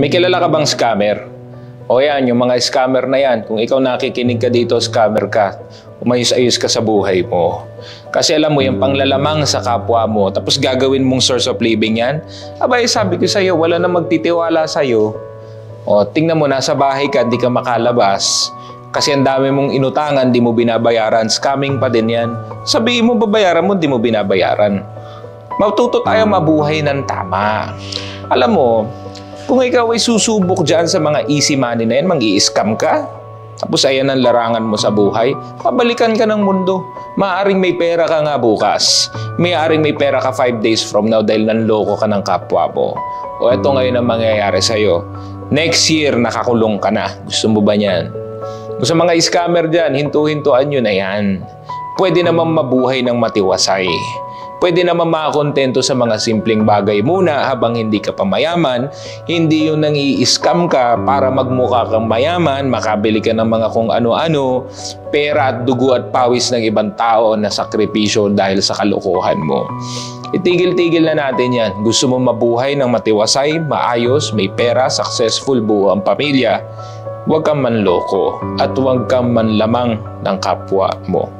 May kilala ka bang scammer? O yan, yung mga scammer na yan, kung ikaw nakikinig ka dito, scammer ka, umayos-ayos ka sa buhay mo. Kasi alam mo, yung panglalamang sa kapwa mo, tapos gagawin mong source of living yan, abay, sabi ko sa'yo, wala na magtitiwala sa'yo. O, tingnan mo, nasa bahay ka, di ka makalabas. Kasi ang dami mong inutangan, di mo binabayaran, scamming pa din yan. Sabihin mo, babayaran mo, di mo binabayaran. Matuto tayo mabuhay ng tama. Alam mo, kung ikaw ay susubok dyan sa mga easy money na yan, mang-i-scam ka. Tapos ayan ang larangan mo sa buhay, pabalikan ka ng mundo. Maaring may pera ka nga bukas. Maaring may pera ka 5 days from now dahil nanloko ka ng kapwa mo. O eto ngayon ang mangyayari sa'yo. Next year, nakakulong ka na. Gusto mo ba niyan? Kung sa mga scammer dyan, hinto-hintuan nyo na yan. Pwede naman mabuhay ng matiwasay. Pwede naman makakontento sa mga simpleng bagay muna habang hindi ka pa mayaman. Hindi yung nang-i-scam ka para magmukha kang mayaman, makabili ka ng mga kung ano-ano, pera at dugo at pawis ng ibang tao na sakripisyo dahil sa kalokohan mo. Itigil-tigil na natin yan. Gusto mo mabuhay ng matiwasay, maayos, may pera, successful, buo ang pamilya. Huwag kang manloko at huwag kang manlamang ng kapwa mo.